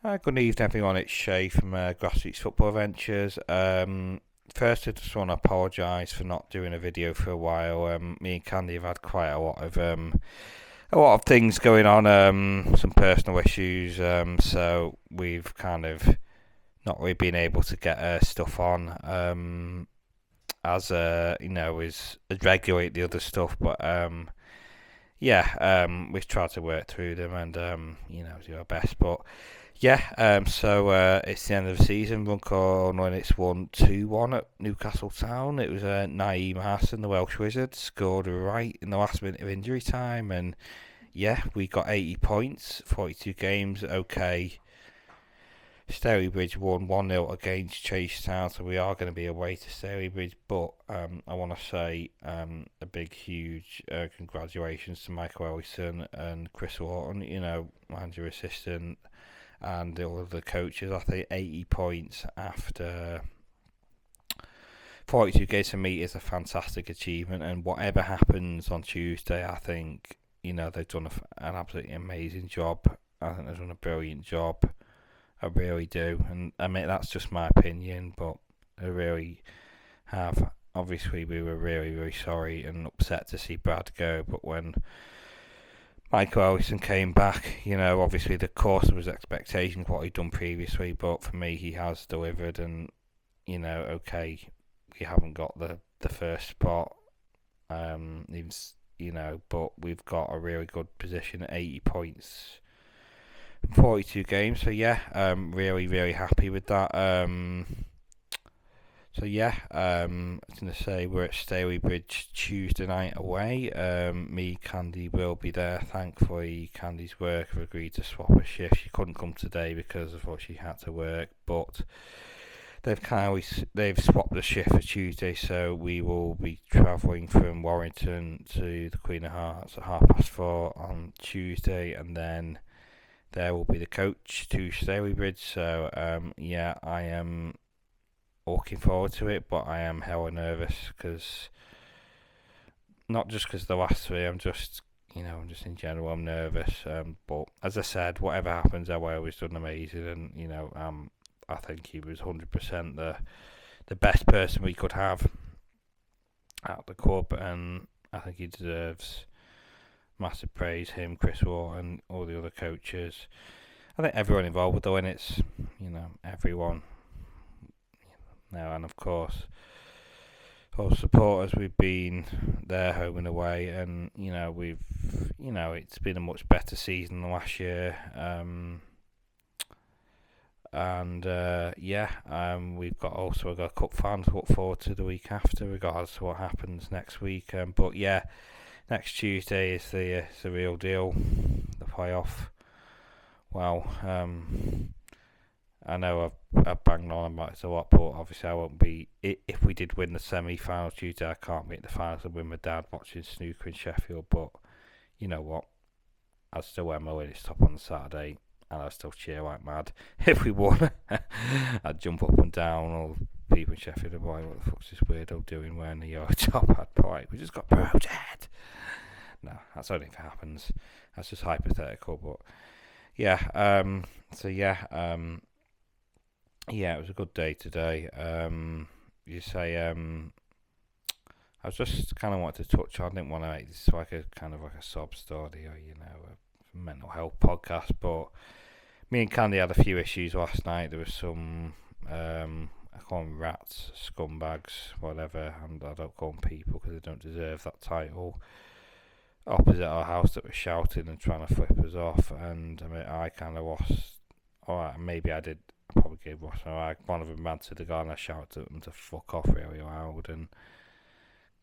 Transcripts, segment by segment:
Good evening, everyone. It's Shay from Grassroots Football Ventures. First, I just want to apologise for not doing a video for a while. Me and Candy have had quite a lot of things going on. Some personal issues. So we've kind of not really been able to get stuff on. As is regulate the other stuff, but we've tried to work through them and do our best, but. It's the end of the season. Runcorn Linnets won 2-1 at Newcastle Town. It was Naeem Hassan, the Welsh Wizard, scored right in the last minute of injury time, and we got 80 points, 42 games. Okay, Stalybridge won 1-0 against Chase Town, so we are going to be away to Stalybridge. But I want to say a big, huge congratulations to Michael Ellison and Chris Wharton, manager assistant. And all of the coaches. I think 80 points after 42 games for me is a fantastic achievement. And whatever happens on Tuesday, I think they've done an absolutely amazing job. I think they've done a brilliant job. I really do. And I mean, that's just my opinion, but I really have. Obviously, we were really, really sorry and upset to see Brad go, but when Michael Ellison came back, obviously the course was expectations what he'd done previously, but for me he has delivered, and okay, we haven't got the first spot, but we've got a really good position at 80 points in 42 games, so really, really happy with that. I was going to say we're at Stalybridge Tuesday night away. Me, Candy will be there. Thankfully, Candy's work have agreed to swap a shift. She couldn't come today because of what she had to work, but they've swapped the shift for Tuesday, so we will be travelling from Warrington to the Queen of Hearts at 4:30 on Tuesday, and then there will be the coach to Stalybridge. So I am looking forward to it, but I am hella nervous because not just because the last three. I'm just in general I'm nervous. But as I said, whatever happens, our always done amazing, and I think he was 100% the best person we could have at the club, and I think he deserves massive praise. Him, Chris Waugh, and all the other coaches. I think everyone involved with the Linnets. Everyone. Now, and of course, all supporters, we've been there home and away, and it's been a much better season than last year. We've got a cup final to look forward to the week after, regardless of what happens next week. Next Tuesday is the real deal, the playoff. Well, I know I've banged on about it a lot, but obviously I won't be. If we did win the semi-final Tuesday, I can't be at the finals. I'll be with my dad watching snooker in Sheffield, but you know what? I'd still wear my Linnets top on the Saturday, and I'd still cheer like mad if we won. I'd jump up and down. All people in Sheffield would be like, what the fuck's this weirdo doing wearing the yellow top? I'd be like, we just got promoted. No, that's only if it happens. That's just hypothetical, but it was a good day today. I was just kind of wanted to touch on. I didn't want to make this like a kind of like a sob story or a mental health podcast, but me and Candy had a few issues last night. There was some I call them rats, scumbags, whatever, and I don't call them people because they don't deserve that title. Opposite our house that were shouting and trying to flip us off, and I mean I kind of lost. Alright, maybe I did. I probably gave Ross one of them ran to the guy and I shouted at them to fuck off really loud, and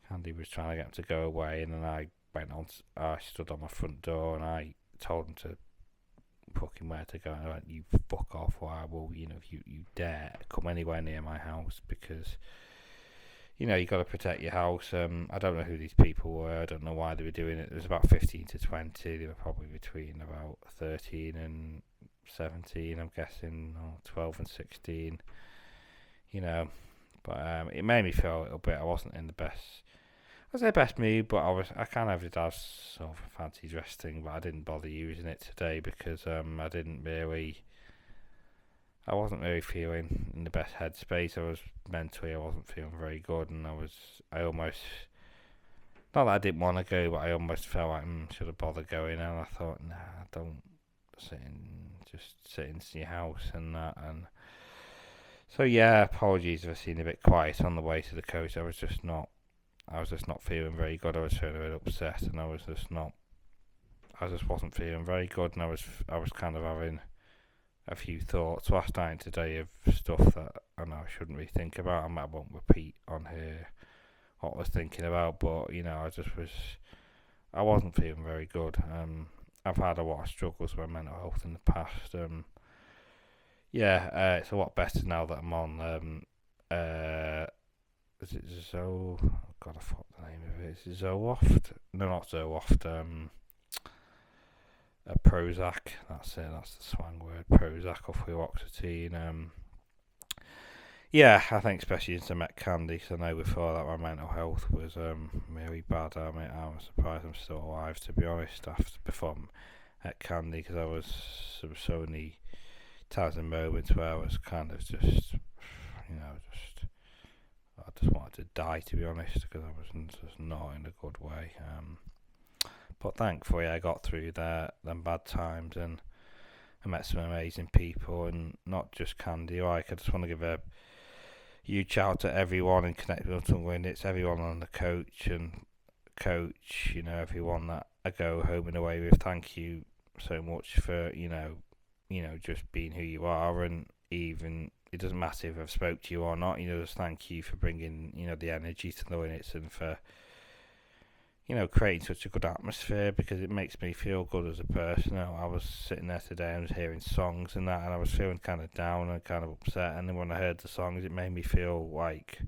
Candy was trying to get him to go away, and then I stood on my front door and I told him to fucking where to go, and I went, you fuck off, or I will, if you dare come anywhere near my house, because you got to protect your house. I don't know who these people were. I don't know why they were doing it. It was about 15 to 20. They were probably between about 13 and 17, I'm guessing, or 12 and 16. But it made me feel a little bit. I wasn't in the best. I was in the best mood, but I kind of did have sort of a fancy dress thing, but I didn't bother using it today because I didn't really I wasn't really feeling in the best headspace. I was mentally, I wasn't feeling very good, and I almost, not that I didn't want to go, but I almost felt like, should have bothered going, and I thought, nah, don't just sit in your house and that, and so yeah, apologies if I seemed a bit quiet on the way to the coach. I was just not feeling very good. I was feeling a bit upset, and I just wasn't feeling very good, and I was kind of having a few thoughts last night and today of stuff that I know I shouldn't really think about. I won't repeat on here what I was thinking about, but I wasn't feeling very good. I've had a lot of struggles with my mental health in the past. It's a lot better now that I'm on. Is it Zo? God, I forgot the name of it. Is it Zoloft? No, not Zoloft. Prozac. That's it. That's the slang word. Prozac or fluoxetine. Yeah, I think especially since I met Candy, because I know before that my mental health was really bad. I mean, I'm surprised I'm still alive, to be honest. Before I met Candy, because there was so many times and moments where I was kind of just, I just wanted to die, to be honest, because I was just not in a good way. But thankfully, I got through them bad times, and I met some amazing people, and not just Candy. I just want to give a huge shout out to everyone in Connected Runcorn Linnets, everyone on the coach, everyone that I go home and away with. Thank you so much for just being who you are, and even it doesn't matter if I've spoke to you or not. Just thank you for bringing the energy to the Linnets, and for creating such a good atmosphere, because it makes me feel good as a person. I was sitting there today and was hearing songs and that, and I was feeling kind of down and kind of upset, and then when I heard the songs, it made me feel like,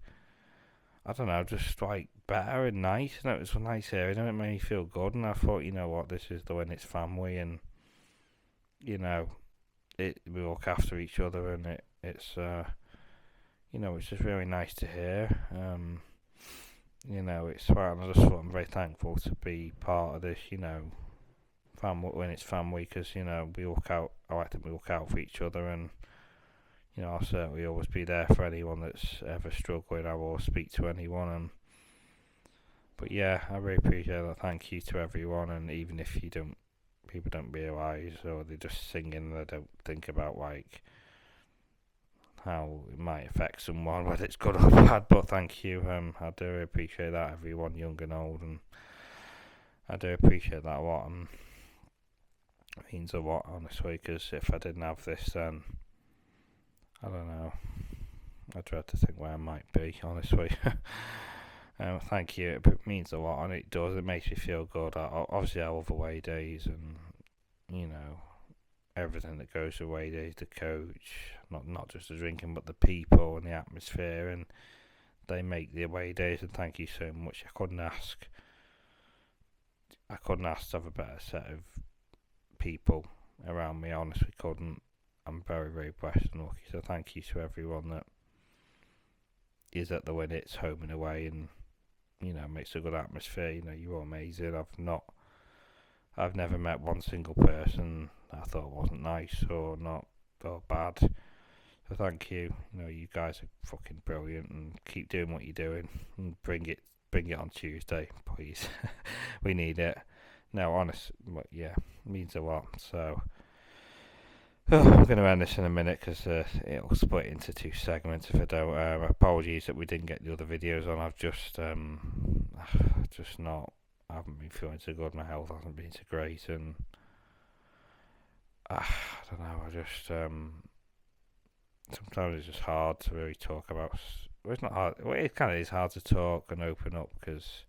I don't know, just like better and nice, and it was nice hearing them. It made me feel good, and I thought, you know what, this is the Linnets family, and we look after each other, and it's just really nice to hear. It's fine. I just thought I'm very thankful to be part of this, family, when it's family, because, we look out, I like to look out for each other, and, I'll certainly always be there for anyone that's ever struggling. I will speak to anyone, but yeah, I really appreciate that. Thank you to everyone, and even if people don't realise, or they just sing and they don't think about, like, how it might affect someone, whether it's good or bad. But thank you. I do appreciate that, everyone, young and old, and I do appreciate that a lot. And it means a lot, honestly, because if I didn't have this, then I don't know. I dread to think where I might be, honestly. Thank you. It means a lot, and it does. It makes me feel good. Obviously, I love away days, and everything that goes away days, the coach, not just the drinking, but the people and the atmosphere, and they make the away days. And thank you so much. I couldn't ask to have a better set of people around me. I honestly couldn't. I'm very, very blessed and lucky. So thank you to everyone that is at the Linnets, home and away, and makes a good atmosphere. You're amazing. I've never met one single person that I thought wasn't nice or not or bad. So thank you. You guys are fucking brilliant, and keep doing what you're doing, and bring it on Tuesday, please. We need it. No, honest, but yeah, it means a lot. So I'm going to end this in a minute, because it'll split into 2 segments if I don't. Apologies that we didn't get the other videos on. I've just not. I haven't been feeling so good. My health hasn't been so great, and I don't know. I just sometimes it's just hard to really talk about. Well, it's not hard. Well, it kind of is hard to talk and open up, because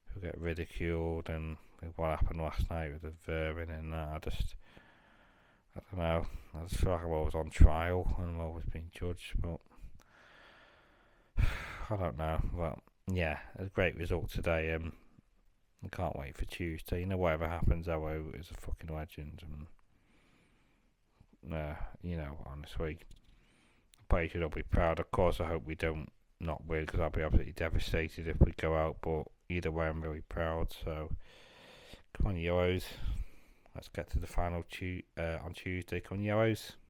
you'll get ridiculed, and with what happened last night with the vermin and that. I don't know. I just feel like I'm always on trial and I'm always being judged, but I don't know. Well, yeah, a great result today. I can't wait for Tuesday. Whatever happens, Ello is a fucking legend, and honestly, the players should all be proud. Of course, I hope we don't not win, because I'll be absolutely devastated if we go out. But either way, I'm really proud. So come on, Yellows. Let's get to the final on Tuesday. Come on, Yellows.